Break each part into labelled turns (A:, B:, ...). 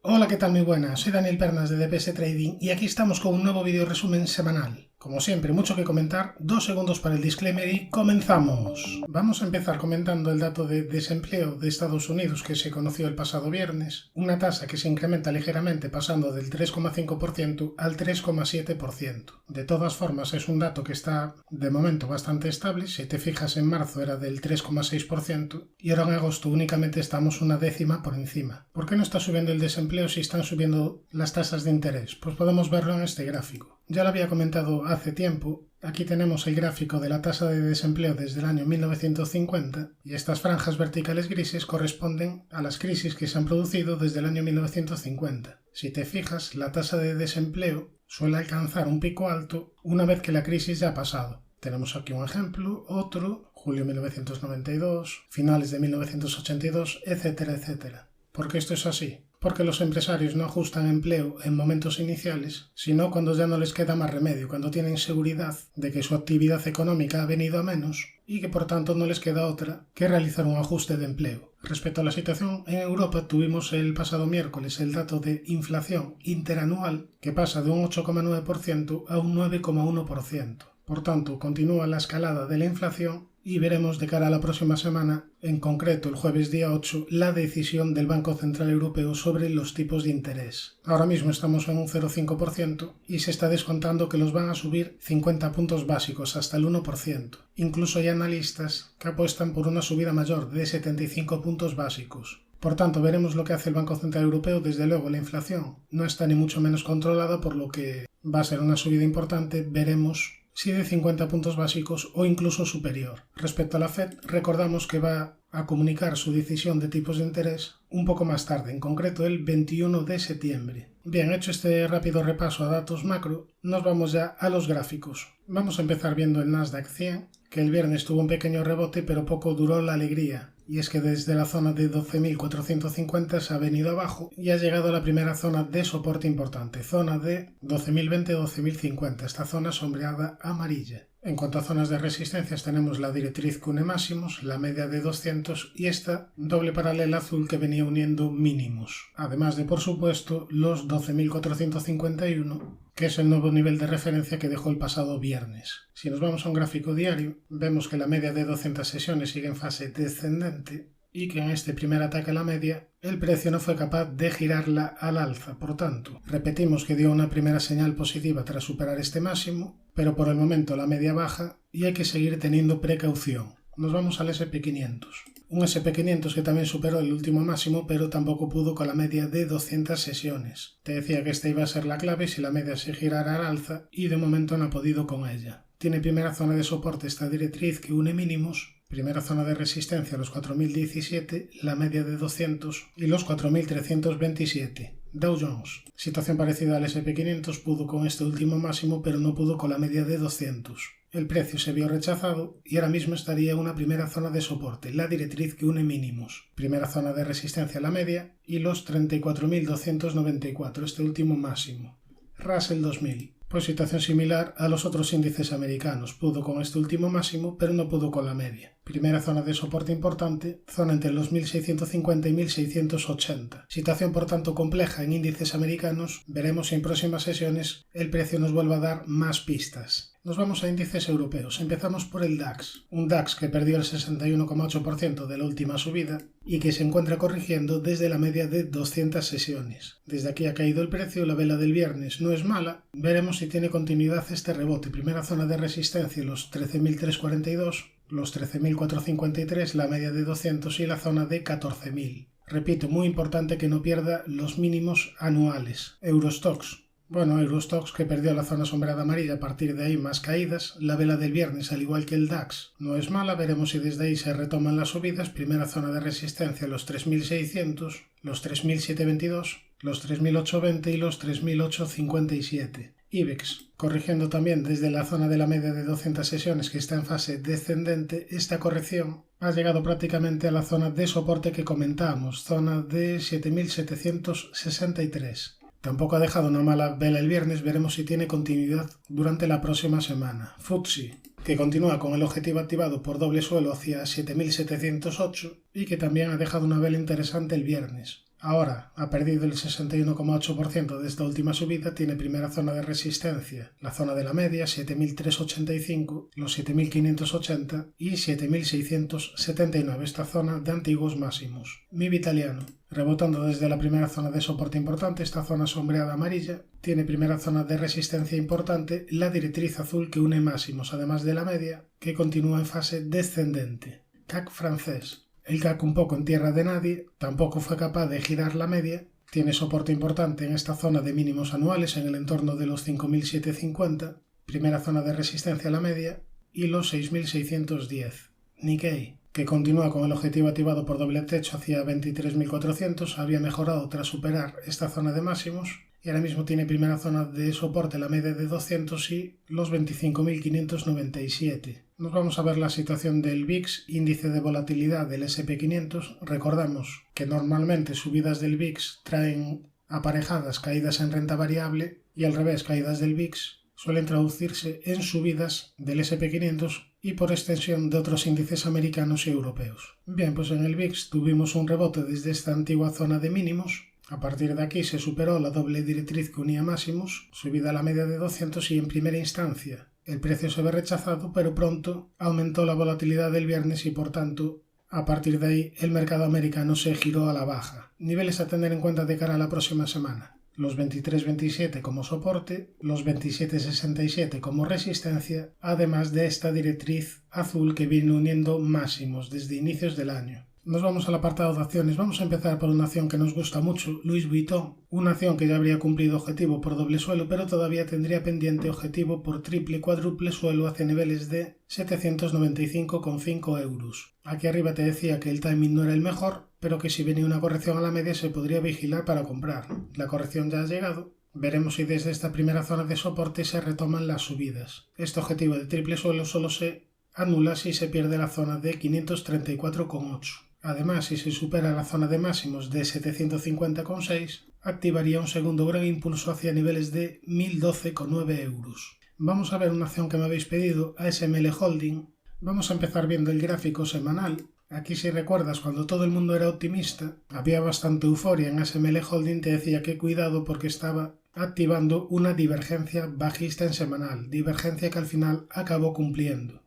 A: Hola, ¿qué tal? Muy buenas, soy Daniel Pernas de DPS Trading y aquí estamos con un nuevo video resumen semanal. Como siempre, mucho que comentar, 2 segundos para el disclaimer y comenzamos. Vamos a empezar comentando el dato de desempleo de Estados Unidos que se conoció el pasado viernes, una tasa que se incrementa ligeramente pasando del 3,5% al 3,7%. De todas formas, es un dato que está de momento bastante estable. Si te fijas, en marzo era del 3,6% y ahora en agosto únicamente estamos una décima por encima. ¿Por qué no está subiendo el desempleo si están subiendo las tasas de interés? Pues podemos verlo en este gráfico. Ya lo había comentado hace tiempo. Aquí tenemos el gráfico de la tasa de desempleo desde el año 1950 y estas franjas verticales grises corresponden a las crisis que se han producido desde el año 1950. Si te fijas, la tasa de desempleo suele alcanzar un pico alto una vez que la crisis ya ha pasado. Tenemos aquí un ejemplo, otro, julio 1992, finales de 1982, etcétera, etcétera. ¿Por qué esto es así? Porque los empresarios no ajustan empleo en momentos iniciales, sino cuando ya no les queda más remedio, cuando tienen seguridad de que su actividad económica ha venido a menos y que por tanto no les queda otra que realizar un ajuste de empleo. Respecto a la situación en Europa, tuvimos el pasado miércoles el dato de inflación interanual que pasa de un 8,9% a un 9,1%. Por tanto, continúa la escalada de la inflación y veremos de cara a la próxima semana, en concreto el jueves día 8, la decisión del Banco Central Europeo sobre los tipos de interés. Ahora mismo estamos en un 0,5% y se está descontando que los van a subir 50 puntos básicos hasta el 1%. Incluso hay analistas que apuestan por una subida mayor de 75 puntos básicos. Por tanto, veremos lo que hace el Banco Central Europeo. Desde luego, la inflación no está ni mucho menos controlada, por lo que va a ser una subida importante. Veremos si de 50 puntos básicos o incluso superior. Respecto a la Fed, recordamos que va a comunicar su decisión de tipos de interés un poco más tarde, en concreto el 21 de septiembre. Bien, hecho este rápido repaso a datos macro, nos vamos ya a los gráficos. Vamos a empezar viendo el Nasdaq 100, que el viernes tuvo un pequeño rebote, pero poco duró la alegría. Y es que desde la zona de 12.450 se ha venido abajo y ha llegado a la primera zona de soporte importante, zona de 12.020-12.050, esta zona sombreada amarilla. En cuanto a zonas de resistencias, tenemos la directriz que une máximos, la media de 200 y esta doble paralela azul que venía uniendo mínimos. Además de, por supuesto, los 12.451, que es el nuevo nivel de referencia que dejó el pasado viernes. Si nos vamos a un gráfico diario, vemos que la media de 200 sesiones sigue en fase descendente y que en este primer ataque a la media el precio no fue capaz de girarla al alza. Por tanto, repetimos que dio una primera señal positiva tras superar este máximo, pero por el momento la media baja y hay que seguir teniendo precaución. Nos vamos al SP500. Un SP500 que también superó el último máximo, pero tampoco pudo con la media de 200 sesiones. Te decía que esta iba a ser la clave si la media se girara al alza y de momento no ha podido con ella. Tiene primera zona de soporte esta directriz que une mínimos, primera zona de resistencia los 4.017, la media de 200 y los 4.327. Dow Jones. Situación parecida al SP500, pudo con este último máximo pero no pudo con la media de 200. El precio se vio rechazado y ahora mismo estaría en una primera zona de soporte, la directriz que une mínimos. Primera zona de resistencia la media y los 34.294, este último máximo. Russell 2000. Pues situación similar a los otros índices americanos. Pudo con este último máximo, pero no pudo con la media. Primera zona de soporte importante, zona entre los 1.650 y 1.680. Situación por tanto compleja en índices americanos. Veremos si en próximas sesiones el precio nos vuelva a dar más pistas. Nos vamos a índices europeos. Empezamos por el DAX. Un DAX que perdió el 61,8% de la última subida y que se encuentra corrigiendo desde la media de 200 sesiones. Desde aquí ha caído el precio, la vela del viernes no es mala. Veremos si tiene continuidad este rebote. Primera zona de resistencia los 13.342, los 13.453, la media de 200 y la zona de 14.000. Repito, muy importante que no pierda los mínimos anuales. Eurostoxx. Bueno, Eurostoxx que perdió la zona sombreada amarilla, a partir de ahí más caídas. La vela del viernes, al igual que el DAX, no es mala. Veremos si desde ahí se retoman las subidas. Primera zona de resistencia los 3.600, los 3.722, los 3.820 y los 3.857. IBEX, corrigiendo también desde la zona de la media de 200 sesiones que está en fase descendente. Esta corrección ha llegado prácticamente a la zona de soporte que comentábamos, zona de 7.763. Tampoco ha dejado una mala vela el viernes, veremos si tiene continuidad durante la próxima semana. FTSE, que continúa con el objetivo activado por doble suelo hacia 7.708 y que también ha dejado una vela interesante el viernes. Ahora ha perdido el 61,8% de esta última subida, tiene primera zona de resistencia, la zona de la media, 7.385, los 7.580 y 7.679, esta zona de antiguos máximos. MIB italiano. Rebotando desde la primera zona de soporte importante, esta zona sombreada amarilla, tiene primera zona de resistencia importante, la directriz azul que une máximos, además de la media, que continúa en fase descendente. CAC francés. El CAC un poco en tierra de nadie, tampoco fue capaz de girar la media, tiene soporte importante en esta zona de mínimos anuales en el entorno de los 5.750, primera zona de resistencia a la media, y los 6.610. Nikkei, que continúa con el objetivo activado por doble techo hacia 23.400, había mejorado tras superar esta zona de máximos y ahora mismo tiene primera zona de soporte la media de 200 y los 25.597. Nos vamos a ver la situación del VIX, índice de volatilidad del SP500. Recordamos que normalmente subidas del VIX traen aparejadas caídas en renta variable y al revés, caídas del VIX suelen traducirse en subidas del SP500 y por extensión de otros índices americanos y europeos. Bien, pues en el VIX tuvimos un rebote desde esta antigua zona de mínimos. A partir de aquí se superó la doble directriz que unía máximos, subida a la media de 200 y en primera instancia el precio se ve rechazado, pero pronto aumentó la volatilidad del viernes y por tanto a partir de ahí el mercado americano se giró a la baja. Niveles a tener en cuenta de cara a la próxima semana. Los 23.27 como soporte, los 27.67 como resistencia, además de esta directriz azul que viene uniendo máximos desde inicios del año. Nos vamos al apartado de acciones. Vamos a empezar por una acción que nos gusta mucho, Louis Vuitton. Una acción que ya habría cumplido objetivo por doble suelo, pero todavía tendría pendiente objetivo por triple cuádruple suelo hacia niveles de 795,5 euros. Aquí arriba te decía que el timing no era el mejor, pero que si venía una corrección a la media se podría vigilar para comprar. La corrección ya ha llegado. Veremos si desde esta primera zona de soporte se retoman las subidas. Este objetivo de triple suelo solo se anula si se pierde la zona de 534,8. Además, si se supera la zona de máximos de 750,6, activaría un segundo gran impulso hacia niveles de 1012,9 euros. Vamos a ver una acción que me habéis pedido, ASML Holding. Vamos a empezar viendo el gráfico semanal. Aquí, si recuerdas, cuando todo el mundo era optimista, había bastante euforia en ASML Holding, te decía que cuidado porque estaba activando una divergencia bajista en semanal, divergencia que al final acabó cumpliendo.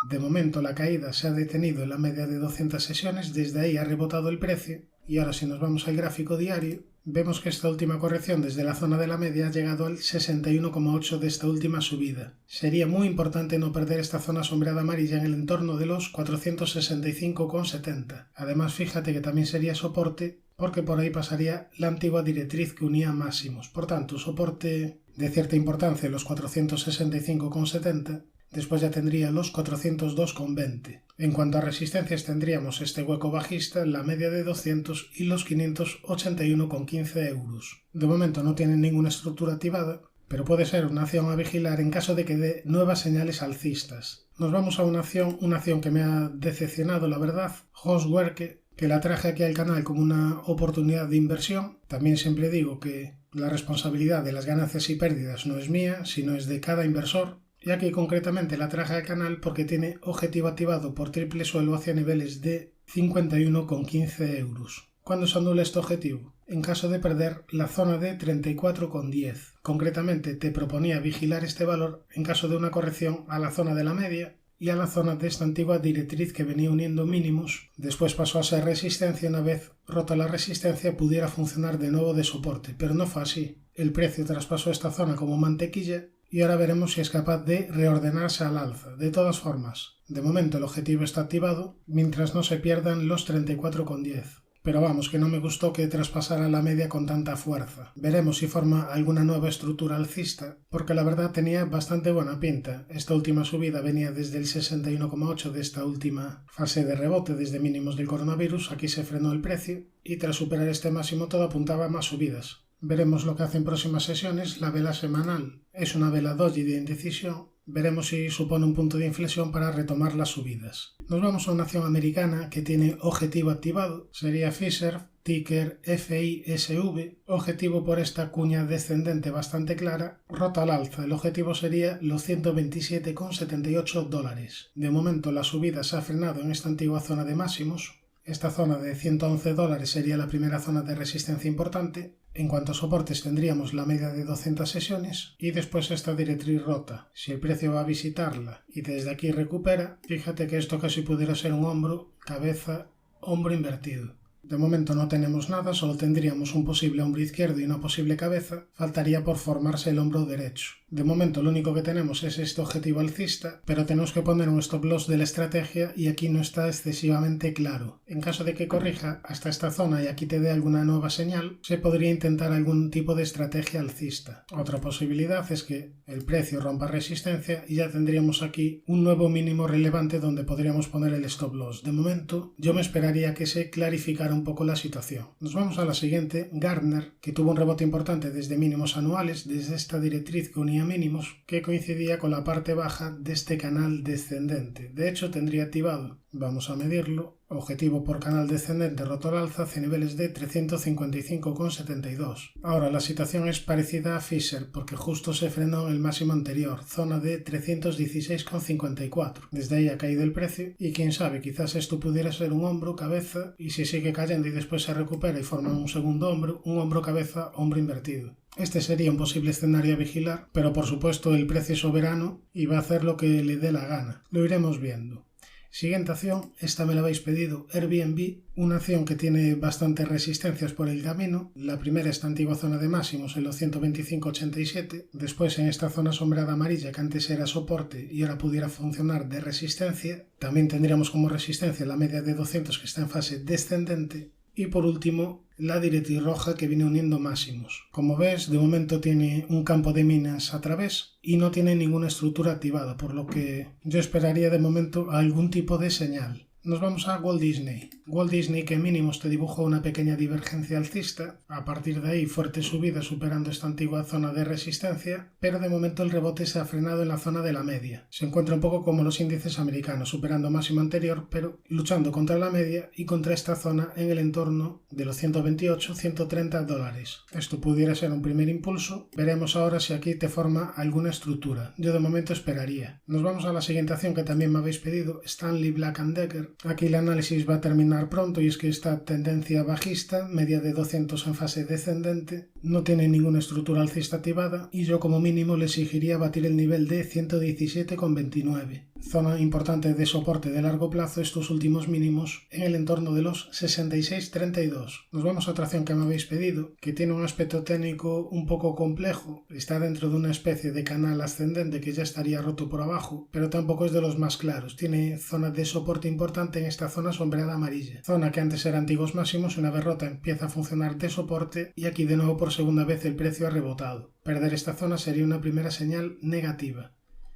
A: De momento la caída se ha detenido en la media de 200 sesiones, desde ahí ha rebotado el precio y ahora si nos vamos al gráfico diario vemos que esta última corrección desde la zona de la media ha llegado al 61,8 de esta última subida. Sería muy importante no perder esta zona sombreada amarilla en el entorno de los 465,70. Además fíjate que también sería soporte porque por ahí pasaría la antigua directriz que unía máximos. Por tanto, soporte de cierta importancia en los 465,70. Después ya tendría los 402,20. En cuanto a resistencias tendríamos este hueco bajista, la media de 200 y los 581,15 euros. De momento no tienen ninguna estructura activada, pero puede ser una acción a vigilar en caso de que dé nuevas señales alcistas. Nos vamos a una acción que me ha decepcionado, la verdad, Housework, que la traje aquí al canal como una oportunidad de inversión. También siempre digo que la responsabilidad de las ganancias y pérdidas no es mía, sino es de cada inversor. Y aquí concretamente la traje al canal porque tiene objetivo activado por triple suelo hacia niveles de 51,15 euros. ¿Cuándo se anula este objetivo? En caso de perder la zona de 34,10. Concretamente te proponía vigilar este valor en caso de una corrección a la zona de la media y a la zona de esta antigua directriz que venía uniendo mínimos. Después pasó a ser resistencia, una vez rota la resistencia pudiera funcionar de nuevo de soporte, pero no fue así. El precio traspasó esta zona como mantequilla y ahora veremos si es capaz de reordenarse al alza. De todas formas, de momento el objetivo está activado mientras no se pierdan los 34,10. Pero vamos, que no me gustó que traspasara la media con tanta fuerza. Veremos si forma alguna nueva estructura alcista, porque la verdad tenía bastante buena pinta. Esta última subida venía desde el 61,8 de esta última fase de rebote desde mínimos del coronavirus. Aquí se frenó el precio y tras superar este máximo todo apuntaba a más subidas. Veremos lo que hace en próximas sesiones. La vela semanal es una vela doji de indecisión. Veremos si supone un punto de inflexión para retomar las subidas. Nos vamos a una acción americana que tiene objetivo activado. Sería Pfizer, ticker FISV. Objetivo por esta cuña descendente bastante clara. Rota al alza. El objetivo sería los $127,78. De momento la subida se ha frenado en esta antigua zona de máximos. Esta zona de $111 sería la primera zona de resistencia importante. En cuanto a soportes tendríamos la media de 200 sesiones y después esta directriz rota. Si el precio va a visitarla y desde aquí recupera, fíjate que esto casi pudiera ser un hombro, cabeza, hombro invertido. De momento no tenemos nada, solo tendríamos un posible hombro izquierdo y una posible cabeza, faltaría por formarse el hombro derecho. De momento lo único que tenemos es este objetivo alcista, pero tenemos que poner un stop loss de la estrategia y aquí no está excesivamente claro. En caso de que corrija hasta esta zona y aquí te dé alguna nueva señal, se podría intentar algún tipo de estrategia alcista. Otra posibilidad es que el precio rompa resistencia y ya tendríamos aquí un nuevo mínimo relevante donde podríamos poner el stop loss. De momento yo me esperaría que se clarificara un poco la situación. Nos vamos a la siguiente, Gardner, que tuvo un rebote importante desde mínimos anuales, desde esta directriz que unía mínimos, que coincidía con la parte baja de este canal descendente. De hecho, tendría activado, vamos a medirlo, objetivo por canal descendente roto al alza hacia niveles de 355,72. Ahora la situación es parecida a Fisher porque justo se frenó en el máximo anterior, zona de 316,54. Desde ahí ha caído el precio y quién sabe, quizás esto pudiera ser un hombro, cabeza y si sigue cayendo y después se recupera y forma un segundo hombro, un hombro, cabeza, hombro invertido. Este sería un posible escenario a vigilar, pero por supuesto el precio es soberano y va a hacer lo que le dé la gana. Lo iremos viendo. Siguiente acción, esta me la habéis pedido, Airbnb, una acción que tiene bastantes resistencias por el camino. La primera, esta antigua zona de máximos en los 125,87, después en esta zona sombreada amarilla que antes era soporte y ahora pudiera funcionar de resistencia. También tendríamos como resistencia la media de 200 que está en fase descendente. Y por último, la directriz roja que viene uniendo máximos. Como ves, de momento tiene un campo de minas a través y no tiene ninguna estructura activada, por lo que yo esperaría de momento algún tipo de señal. Nos vamos a Walt Disney. Walt Disney que mínimos te dibujó una pequeña divergencia alcista, a partir de ahí fuerte subida superando esta antigua zona de resistencia, pero de momento el rebote se ha frenado en la zona de la media. Se encuentra un poco como los índices americanos, superando máximo anterior, pero luchando contra la media y contra esta zona en el entorno de los $128-130. Esto pudiera ser un primer impulso, veremos ahora si aquí te forma alguna estructura. Yo de momento esperaría. Nos vamos a la siguiente acción que también me habéis pedido, Stanley Black & Decker. Aquí el análisis va a terminar pronto y es que esta tendencia bajista, media de 200 en fase descendente, no tiene ninguna estructura alcista activada y yo como mínimo le exigiría batir el nivel de 117,29. Zona importante de soporte de largo plazo estos últimos mínimos en el entorno de los 66,32. Nos vamos a otra acción que me habéis pedido, que tiene un aspecto técnico un poco complejo. Está dentro de una especie de canal ascendente que ya estaría roto por abajo, pero tampoco es de los más claros. Tiene zona de soporte importante en esta zona sombreada amarilla. Zona que antes era antiguos máximos, una vez rota empieza a funcionar de soporte y aquí de nuevo por segunda vez el precio ha rebotado. Perder esta zona sería una primera señal negativa.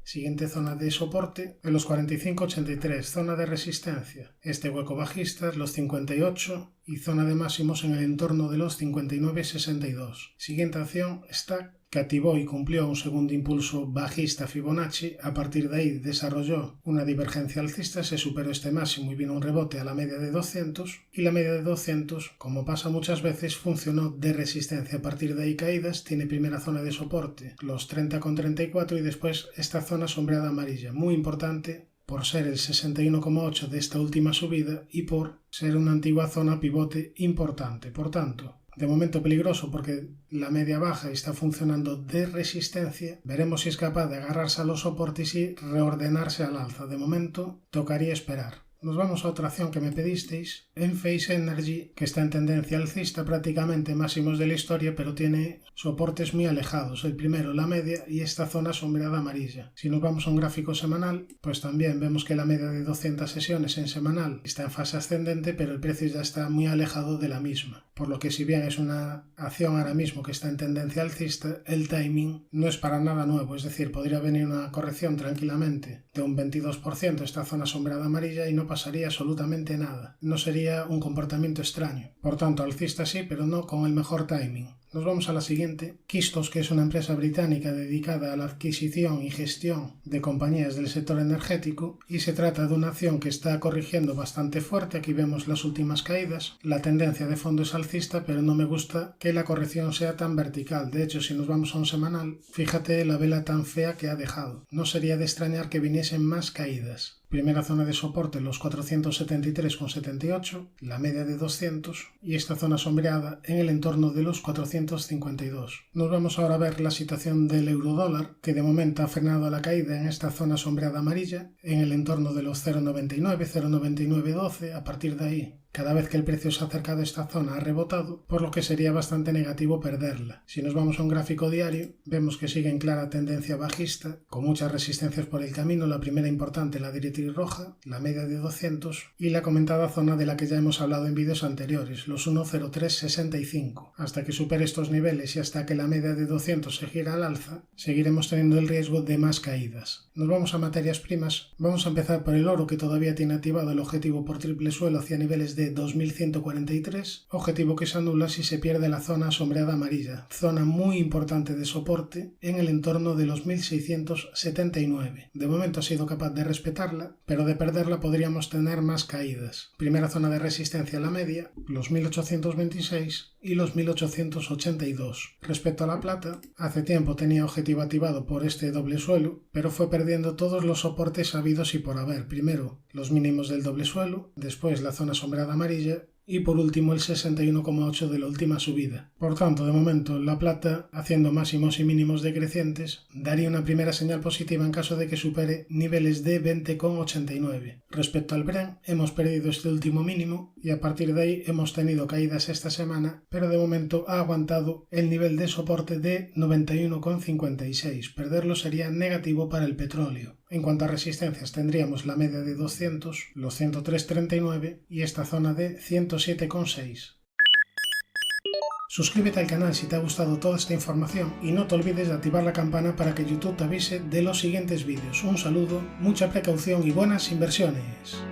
A: Siguiente zona de soporte en los 45,83, zona de resistencia. Este hueco bajista, los 58 y zona de máximos en el entorno de los 59,62. Siguiente acción, Stack, que activó y cumplió un segundo impulso bajista Fibonacci. A partir de ahí desarrolló una divergencia alcista, se superó este máximo y vino un rebote a la media de 200 y la media de 200, como pasa muchas veces, funcionó de resistencia. A partir de ahí caídas, tiene primera zona de soporte, los 30,34 y después esta zona sombreada amarilla, muy importante por ser el 61,8 de esta última subida y por ser una antigua zona pivote importante. Por tanto, de momento peligroso porque la media baja está funcionando de resistencia. Veremos si es capaz de agarrarse a los soportes y reordenarse al alza. De momento tocaría esperar. Nos vamos a otra acción que me pedisteis, Enphase Energy, que está en tendencia alcista, prácticamente máximos de la historia, pero tiene soportes muy alejados. El primero, la media, y esta zona sombreada amarilla. Si nos vamos a un gráfico semanal, pues también vemos que la media de 200 sesiones en semanal está en fase ascendente, pero el precio ya está muy alejado de la misma. Por lo que si bien es una acción ahora mismo que está en tendencia alcista, el timing no es para nada nuevo, es decir, podría venir una corrección tranquilamente de un 22% esta zona sombreada amarilla y no pasaría absolutamente nada. No sería un comportamiento extraño. Por tanto, alcista sí, pero no con el mejor timing. Nos vamos a la siguiente. Kistos, que es una empresa británica dedicada a la adquisición y gestión de compañías del sector energético, y se trata de una acción que está corrigiendo bastante fuerte. Aquí vemos las últimas caídas. La tendencia de fondo es alcista, pero no me gusta que la corrección sea tan vertical. De hecho, si nos vamos a un semanal, fíjate la vela tan fea que ha dejado. No sería de extrañar que viniesen más caídas. Primera zona de soporte los 473,78, la media de 200 y esta zona sombreada en el entorno de los 452. Nos vamos ahora a ver la situación del euro-dólar, que de momento ha frenado la caída en esta zona sombreada amarilla, en el entorno de los 0,99, 0,9912. A partir de ahí, cada vez que el precio se ha acercado a esta zona ha rebotado, por lo que sería bastante negativo perderla. Si nos vamos a un gráfico diario, vemos que sigue en clara tendencia bajista, con muchas resistencias por el camino, la primera importante la directriz roja, la media de 200 y la comentada zona de la que ya hemos hablado en vídeos anteriores, los 1,0365. Hasta que supere estos niveles y hasta que la media de 200 se gira al alza, seguiremos teniendo el riesgo de más caídas. Nos vamos a materias primas, vamos a empezar por el oro, que todavía tiene activado el objetivo por triple suelo hacia niveles de 2143, objetivo que se anula si se pierde la zona sombreada amarilla, zona muy importante de soporte en el entorno de los 1679. De momento ha sido capaz de respetarla, pero de perderla podríamos tener más caídas. Primera zona de resistencia a la media, los 1826 y los 1882. Respecto a la plata, hace tiempo tenía objetivo activado por este doble suelo, pero fue perdiendo todos los soportes habidos y por haber. Primero los mínimos del doble suelo, después la zona sombreada amarilla y por último el 61,8 de la última subida. Por tanto, de momento, la plata, haciendo máximos y mínimos decrecientes, daría una primera señal positiva en caso de que supere niveles de 20,89. Respecto al Brent, hemos perdido este último mínimo y a partir de ahí hemos tenido caídas esta semana, pero de momento ha aguantado el nivel de soporte de 91,56. Perderlo sería negativo para el petróleo. En cuanto a resistencias, tendríamos la media de 200, los 103,39 y esta zona de 107,6. Suscríbete al canal si te ha gustado toda esta información y no te olvides de activar la campana para que YouTube te avise de los siguientes vídeos. Un saludo, mucha precaución y buenas inversiones.